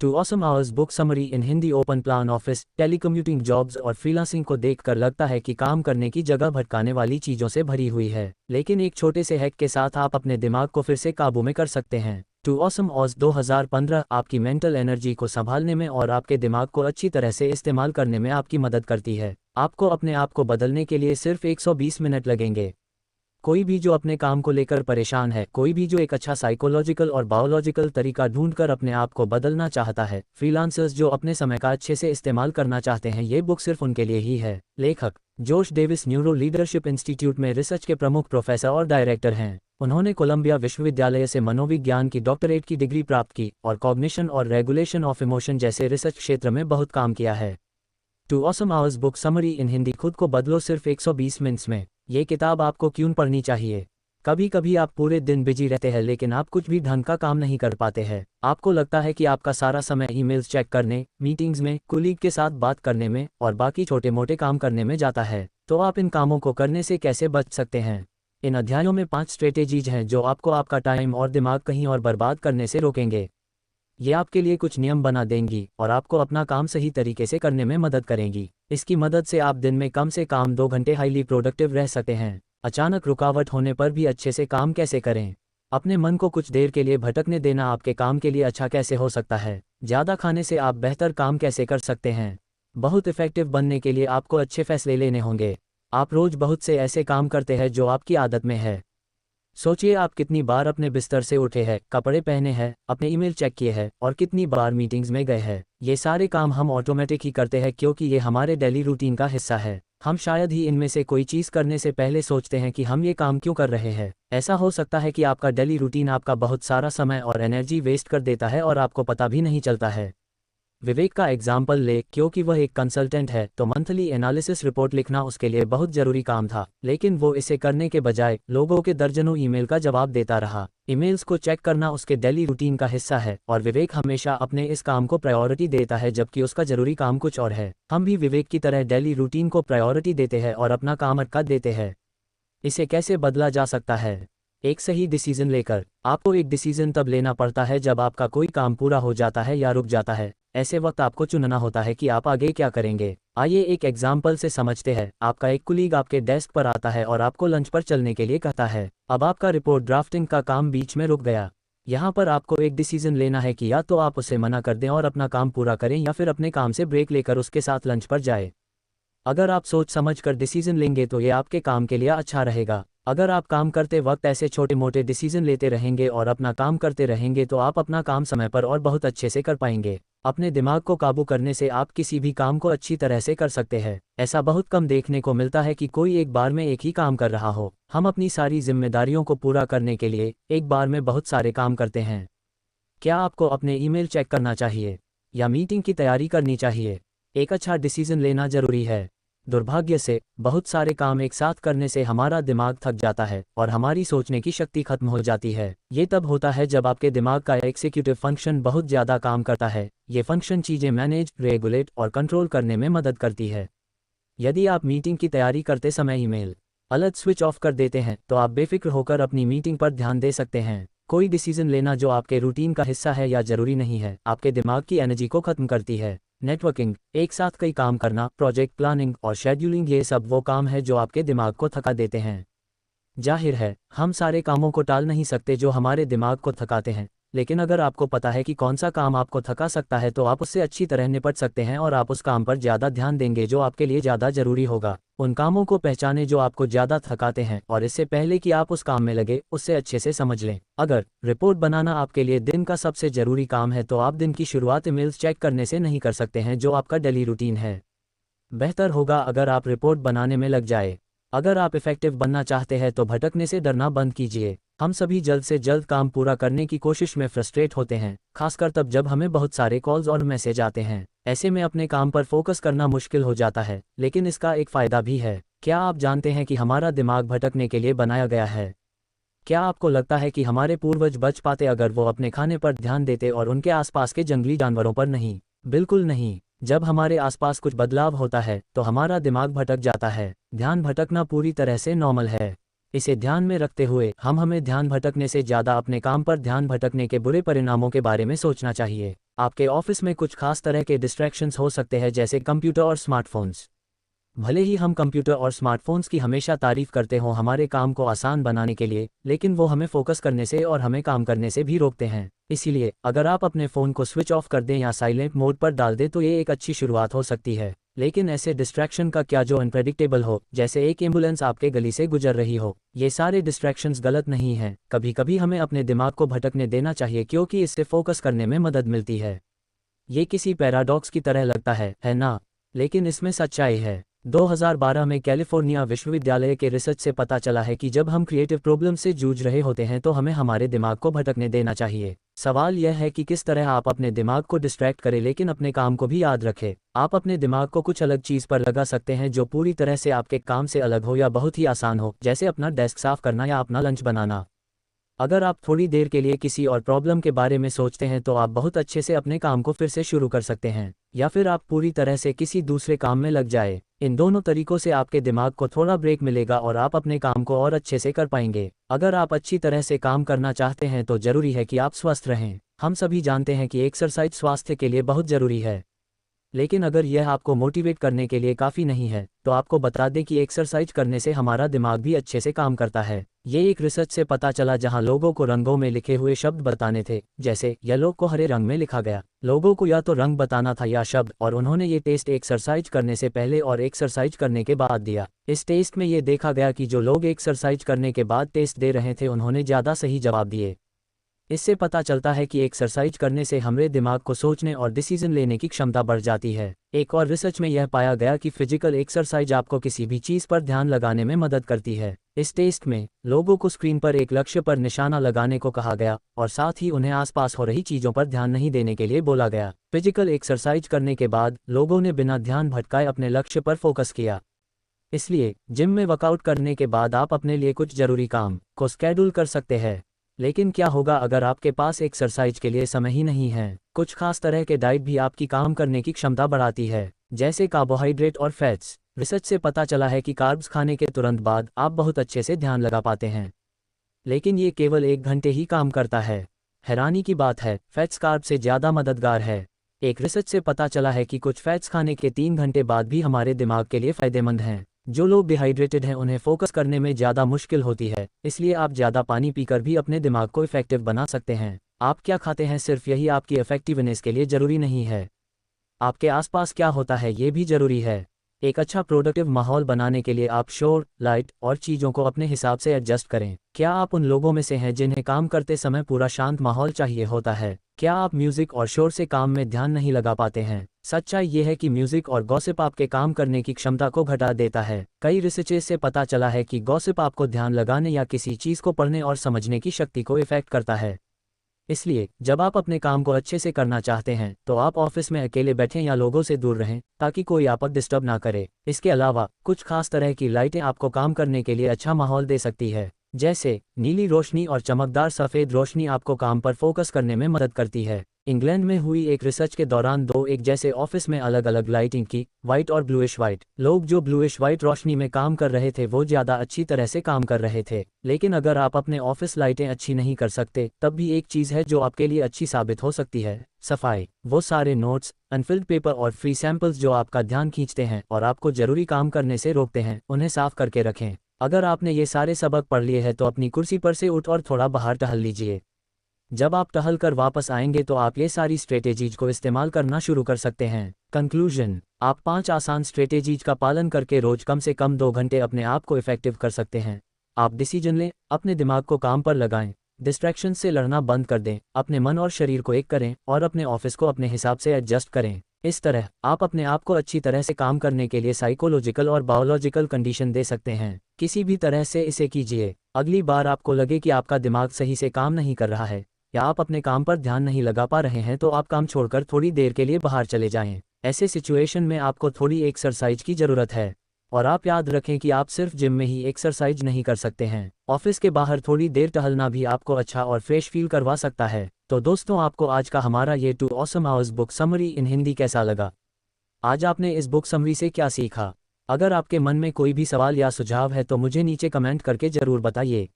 To awesome hours book summary in Hindi. Open plan office, telecommuting jobs और freelancing को देखकर लगता है कि काम करने की जगह भटकाने वाली चीज़ों से भरी हुई है, लेकिन एक छोटे से हैक के साथ आप अपने दिमाग को फिर से काबू में कर सकते हैं। टू ऑसम ऑज 2015 आपकी मेंटल एनर्जी को संभालने में और आपके दिमाग को अच्छी तरह से इस्तेमाल करने में आपकी मदद करती है। आपको अपने आप को बदलने के लिए सिर्फ 120 मिनट लगेंगे। कोई भी जो अपने काम को लेकर परेशान है, कोई भी जो एक अच्छा साइकोलॉजिकल और बायोलॉजिकल तरीका ढूंढकर अपने आप को बदलना चाहता है, फ्रीलांसर्स जो अपने समय का अच्छे से इस्तेमाल करना चाहते हैं, ये बुक सिर्फ उनके लिए ही है। लेखक जोश डेविस न्यूरो लीडरशिप इंस्टीट्यूट में रिसर्च के प्रमुख प्रोफेसर और डायरेक्टर हैं। उन्होंने कोलंबिया विश्वविद्यालय से मनोविज्ञान की डॉक्टरेट की डिग्री प्राप्त की और कॉग्निशन और रेगुलेशन ऑफ इमोशन जैसे रिसर्च क्षेत्र में बहुत काम किया है। Two awesome hours book summary in Hindi. खुद को बदलो सिर्फ 120 मिनट्स में। ये किताब आपको क्यों पढ़नी चाहिए? कभी कभी आप पूरे दिन बिजी रहते हैं लेकिन आप कुछ भी ढंग का काम नहीं कर पाते हैं। आपको लगता है कि आपका सारा समय ईमेल्स चेक करने, मीटिंग्स में, कुलीग के साथ बात करने में और बाकी छोटे मोटे काम करने में जाता है। तो आप इन कामों को करने से कैसे बच सकते हैं? इन अध्यायों में 5 स्ट्रेटेजीज हैं जो आपको आपका टाइम और दिमाग कहीं और बर्बाद करने से रोकेंगे। ये आपके लिए कुछ नियम बना देंगी और आपको अपना काम सही तरीके से करने में मदद करेंगी। इसकी मदद से आप दिन में कम से कम 2 घंटे हाईली प्रोडक्टिव रह सकते हैं। अचानक रुकावट होने पर भी अच्छे से काम कैसे करें? अपने मन को कुछ देर के लिए भटकने देना आपके काम के लिए अच्छा कैसे हो सकता है? ज़्यादा खाने से आप बेहतर काम कैसे कर सकते हैं? बहुत इफेक्टिव बनने के लिए आपको अच्छे फैसले लेने होंगे। आप रोज़ बहुत से ऐसे काम करते हैं जो आपकी आदत में है। सोचिए आप कितनी बार अपने बिस्तर से उठे हैं, कपड़े पहने हैं, अपने ईमेल चेक किए हैं और कितनी बार मीटिंग्स में गए हैं। ये सारे काम हम ऑटोमेटिक ही करते हैं क्योंकि ये हमारे डेली रूटीन का हिस्सा है। हम शायद ही इनमें से कोई चीज़ करने से पहले सोचते हैं कि हम ये काम क्यों कर रहे हैं। ऐसा हो सकता है कि आपका डेली रूटीन आपका बहुत सारा समय और एनर्जी वेस्ट कर देता है और आपको पता भी नहीं चलता है। विवेक का एग्जाम्पल ले, क्योंकि वह एक कंसल्टेंट है तो मंथली एनालिसिस रिपोर्ट लिखना उसके लिए बहुत जरूरी काम था, लेकिन वो इसे करने के बजाय लोगों के दर्जनों ईमेल का जवाब देता रहा। ईमेल्स को चेक करना उसके डेली रूटीन का हिस्सा है और विवेक हमेशा अपने इस काम को प्रायोरिटी देता है जबकि उसका जरूरी काम कुछ और है। हम भी विवेक की तरह डेली रूटीन को प्रायोरिटी देते हैं और अपना काम अटका देते हैं। इसे कैसे बदला जा सकता है? एक सही डिसीजन लेकर। आपको एक डिसीजन तब लेना पड़ता है जब आपका कोई काम पूरा हो जाता है या रुक जाता है। ऐसे वक्त आपको चुनना होता है कि आप आगे क्या करेंगे। आइए एक एग्जाम्पल से समझते हैं। आपका एक कुलीग आपके डेस्क पर आता है और आपको लंच पर चलने के लिए कहता है। अब आपका रिपोर्ट ड्राफ्टिंग का काम बीच में रुक गया। यहाँ पर आपको एक डिसीजन लेना है कि या तो आप उसे मना कर दें और अपना काम पूरा करें या फिर अपने काम से ब्रेक लेकर उसके साथ लंच पर जाए। अगर आप सोच समझ कर डिसीजन लेंगे तो ये आपके काम के लिए अच्छा रहेगा। अगर आप काम करते वक्त ऐसे छोटे मोटे डिसीजन लेते रहेंगे और अपना काम करते रहेंगे तो आप अपना काम समय पर और बहुत अच्छे से कर पाएंगे। अपने दिमाग को काबू करने से आप किसी भी काम को अच्छी तरह से कर सकते हैं। ऐसा बहुत कम देखने को मिलता है कि कोई एक बार में एक ही काम कर रहा हो। हम अपनी सारी जिम्मेदारियों को पूरा करने के लिए एक बार में बहुत सारे काम करते हैं। क्या आपको अपने ईमेल चेक करना चाहिए या मीटिंग की तैयारी करनी चाहिए? एक अच्छा डिसीजन लेना जरूरी है। दुर्भाग्य से बहुत सारे काम एक साथ करने से हमारा दिमाग थक जाता है और हमारी सोचने की शक्ति खत्म हो जाती है। ये तब होता है जब आपके दिमाग का एग्जीक्यूटिव फंक्शन बहुत ज़्यादा काम करता है। ये फंक्शन चीज़ें मैनेज, रेगुलेट और कंट्रोल करने में मदद करती है। यदि आप मीटिंग की तैयारी करते समय ईमेल अलग स्विच ऑफ कर देते हैं तो आप बेफिक्र होकर अपनी मीटिंग पर ध्यान दे सकते हैं। कोई डिसीजन लेना जो आपके रूटीन का हिस्सा है या जरूरी नहीं है, आपके दिमाग की एनर्जी को खत्म करती है। नेटवर्किंग, एक साथ कई काम करना, प्रोजेक्ट प्लानिंग और शेड्यूलिंग, ये सब वो काम है जो आपके दिमाग को थका देते हैं। जाहिर है हम सारे कामों को टाल नहीं सकते जो हमारे दिमाग को थकाते हैं, लेकिन अगर आपको पता है कि कौन सा काम आपको थका सकता है तो आप उससे अच्छी तरह निपट सकते हैं और आप उस काम पर ज़्यादा ध्यान देंगे जो आपके लिए ज़्यादा ज़रूरी होगा। उन कामों को पहचानें जो आपको ज़्यादा थकाते हैं और इससे पहले कि आप उस काम में लगे उससे अच्छे से समझ लें। अगर रिपोर्ट बनाना आपके लिए दिन का सबसे ज़रूरी काम है तो आप दिन की शुरुआत ईमेल्स चेक करने से नहीं कर सकते हैं जो आपका डेली रूटीन है। बेहतर होगा अगर आप रिपोर्ट बनाने में लग जाए। अगर आप इफेक्टिव बनना चाहते हैं तो भटकने से डरना बंद कीजिए। हम सभी जल्द से जल्द काम पूरा करने की कोशिश में फ्रस्ट्रेट होते हैं, खासकर तब जब हमें बहुत सारे कॉल्स और मैसेज आते हैं। ऐसे में अपने काम पर फोकस करना मुश्किल हो जाता है, लेकिन इसका एक फ़ायदा भी है। क्या आप जानते हैं कि हमारा दिमाग भटकने के लिए बनाया गया है? क्या आपको लगता है कि हमारे पूर्वज बच पाते अगर वो अपने खाने पर ध्यान देते और उनके आसपास के जंगली जानवरों पर नहीं? बिल्कुल नहीं। जब हमारे आसपास कुछ बदलाव होता है तो हमारा दिमाग भटक जाता है। ध्यान भटकना पूरी तरह से नॉर्मल है। इसे ध्यान में रखते हुए हमें ध्यान भटकने से ज़्यादा अपने काम पर ध्यान भटकने के बुरे परिणामों के बारे में सोचना चाहिए। आपके ऑफिस में कुछ खास तरह के डिस्ट्रैक्शंस हो सकते हैं, जैसे कंप्यूटर और स्मार्टफोन्स। भले ही हम कंप्यूटर और स्मार्टफोन्स की हमेशा तारीफ करते हों हमारे काम को आसान बनाने के लिए, लेकिन वो हमें फोकस करने से और हमें काम करने से भी रोकते हैं। इसीलिए अगर आप अपने फ़ोन को स्विच ऑफ कर दें या साइलेंट मोड पर डाल दें तो ये एक अच्छी शुरुआत हो सकती है। लेकिन ऐसे डिस्ट्रैक्शन का क्या जो अनप्रेडिक्टेबल हो, जैसे एक एम्बुलेंस आपके गली से गुजर रही हो। ये सारे डिस्ट्रैक्शंस गलत नहीं हैं। कभी कभी हमें अपने दिमाग को भटकने देना चाहिए, क्योंकि इससे फोकस करने में मदद मिलती है। ये किसी पैराडॉक्स की तरह लगता है ना? लेकिन इसमें सच्चाई है। 2012 में कैलिफोर्निया विश्वविद्यालय के रिसर्च से पता चला है कि जब हम क्रिएटिव प्रॉब्लम से जूझ रहे होते हैं तो हमें हमारे दिमाग को भटकने देना चाहिए। सवाल यह है कि किस तरह आप अपने दिमाग को डिस्ट्रैक्ट करें लेकिन अपने काम को भी याद रखें। आप अपने दिमाग को कुछ अलग चीज़ पर लगा सकते हैं जो पूरी तरह से आपके काम से अलग हो या बहुत ही आसान हो, जैसे अपना डेस्क साफ करना या अपना लंच बनाना। अगर आप थोड़ी देर के लिए किसी और प्रॉब्लम के बारे में सोचते हैं तो आप बहुत अच्छे से अपने काम को फिर से शुरू कर सकते हैं, या फिर आप पूरी तरह से किसी दूसरे काम में लग जाए। इन दोनों तरीकों से आपके दिमाग को थोड़ा ब्रेक मिलेगा और आप अपने काम को और अच्छे से कर पाएंगे। अगर आप अच्छी तरह से काम करना चाहते हैं तो जरूरी है कि आप स्वस्थ रहें। हम सभी जानते हैं कि एक्सरसाइज स्वास्थ्य के लिए बहुत जरूरी है, लेकिन अगर यह आपको मोटिवेट करने के लिए काफ़ी नहीं है तो आपको बता दें कि एक्सरसाइज करने से हमारा दिमाग भी अच्छे से काम करता है। ये एक रिसर्च से पता चला जहां लोगों को रंगों में लिखे हुए शब्द बताने थे, जैसे येलो को हरे रंग में लिखा गया। लोगों को या तो रंग बताना था या शब्द, और उन्होंने ये टेस्ट एक्सरसाइज करने से पहले और एक्सरसाइज करने के बाद दिया। इस टेस्ट में ये देखा गया कि जो लोग एक्सरसाइज करने के बाद टेस्ट दे रहे थे उन्होंने ज़्यादा सही जवाब दिए। इससे पता चलता है कि एक्सरसाइज करने से हमारे दिमाग को सोचने और डिसीजन लेने की क्षमता बढ़ जाती है। एक और रिसर्च में यह पाया गया कि फिजिकल एक्सरसाइज आपको किसी भी चीज़ पर ध्यान लगाने में मदद करती है। इस टेस्ट में लोगों को स्क्रीन पर एक लक्ष्य पर निशाना लगाने को कहा गया और साथ ही उन्हें आसपास हो रही चीज़ों पर ध्यान नहीं देने के लिए बोला गया। फिजिकल एक्सरसाइज करने के बाद लोगों ने बिना ध्यान भटकाए अपने लक्ष्य पर फोकस किया। इसलिए जिम में वर्कआउट करने के बाद आप अपने लिए कुछ जरूरी काम को स्केड्यूल कर सकते हैं। लेकिन क्या होगा अगर आपके पास एक्सरसाइज के लिए समय ही नहीं है? कुछ खास तरह के डाइट भी आपकी काम करने की क्षमता बढ़ाती है, जैसे कार्बोहाइड्रेट और फैट्स। रिसर्च से पता चला है कि कार्ब्स खाने के तुरंत बाद आप बहुत अच्छे से ध्यान लगा पाते हैं, लेकिन ये केवल 1 घंटे ही काम करता है। हैरानी की बात है, फैट्स कार्ब से ज़्यादा मददगार है। एक रिसर्च से पता चला है कि कुछ फैट्स खाने के 3 घंटे बाद भी हमारे दिमाग के लिए फ़ायदेमंद हैं। जो लोग डिहाइड्रेटेड हैं उन्हें फोकस करने में ज़्यादा मुश्किल होती है, इसलिए आप ज़्यादा पानी पीकर भी अपने दिमाग को इफेक्टिव बना सकते हैं। आप क्या खाते हैं सिर्फ यही आपकी इफेक्टिवनेस के लिए ज़रूरी नहीं है, आपके आसपास क्या होता है ये भी ज़रूरी है। एक अच्छा प्रोडक्टिव माहौल बनाने के लिए आप शोर, लाइट और चीज़ों को अपने हिसाब से एडजस्ट करें। क्या आप उन लोगों में से हैं जिन्हें काम करते समय पूरा शांत माहौल चाहिए होता है? क्या आप म्यूज़िक और शोर से काम में ध्यान नहीं लगा पाते हैं? सच्चाई ये है कि म्यूज़िक और गॉसिप आपके काम करने की क्षमता को घटा देता है। कई रिसर्चेस से पता चला है कि गॉसिप आपको ध्यान लगाने या किसी चीज़ को पढ़ने और समझने की शक्ति को इफेक्ट करता है। इसलिए जब आप अपने काम को अच्छे से करना चाहते हैं तो आप ऑफिस में अकेले बैठें या लोगों से दूर रहें, ताकि कोई आपको डिस्टर्ब ना करे। इसके अलावा कुछ खास तरह की लाइटें आपको काम करने के लिए अच्छा माहौल दे सकती है, जैसे नीली रोशनी और चमकदार सफ़ेद रोशनी आपको काम पर फोकस करने में मदद करती है। इंग्लैंड में हुई एक रिसर्च के दौरान 2 एक जैसे ऑफिस में अलग अलग लाइटिंग की, वाइट और ब्लूइश वाइट। लोग जो ब्लूइश वाइट रोशनी में काम कर रहे थे वो ज़्यादा अच्छी तरह से काम कर रहे थे। लेकिन अगर आप अपने ऑफिस लाइटें अच्छी नहीं कर सकते, तब भी एक चीज़ है जो आपके लिए अच्छी साबित हो सकती है, सफाई। वो सारे नोट्स, अनफिल्ड पेपर और फ्री सैंपल्स जो आपका ध्यान खींचते हैं और आपको ज़रूरी काम करने से रोकते हैं, उन्हें साफ करके रखें। अगर आपने ये सारे सबक पढ़ लिए हैं तो अपनी कुर्सी पर से उठ और थोड़ा बाहर टहल लीजिए। जब आप टहल कर वापस आएंगे तो आप ये सारी स्ट्रेटेजीज को इस्तेमाल करना शुरू कर सकते हैं। कंक्लूजन, आप 5 आसान स्ट्रेटेजीज का पालन करके रोज कम से कम 2 घंटे अपने आप को इफेक्टिव कर सकते हैं। आप डिसीजन लें, अपने दिमाग को काम पर लगाएं, डिस्ट्रैक्शन से लड़ना बंद कर दें, अपने मन और शरीर को एक करें और अपने ऑफिस को अपने हिसाब से एडजस्ट करें। इस तरह आप अपने आप को अच्छी तरह से काम करने के लिए साइकोलॉजिकल और बायोलॉजिकल कंडीशन दे सकते हैं। किसी भी तरह से इसे कीजिए। अगली बार आपको लगे कि आपका दिमाग सही से काम नहीं कर रहा है या आप अपने काम पर ध्यान नहीं लगा पा रहे हैं तो आप काम छोड़कर थोड़ी देर के लिए बाहर चले जाएं। ऐसे सिचुएशन में आपको थोड़ी एक्सरसाइज की ज़रूरत है। और आप याद रखें कि आप सिर्फ जिम में ही एक्सरसाइज नहीं कर सकते हैं, ऑफिस के बाहर थोड़ी देर टहलना भी आपको अच्छा और फ्रेश फील करवा सकता है। तो दोस्तों, आपको आज का हमारा ये 2 awesome hours book summary in Hindi कैसा लगा? आज आपने इस बुक समरी से क्या सीखा? अगर आपके मन में कोई भी सवाल या सुझाव है तो मुझे नीचे कमेंट करके ज़रूर बताइए।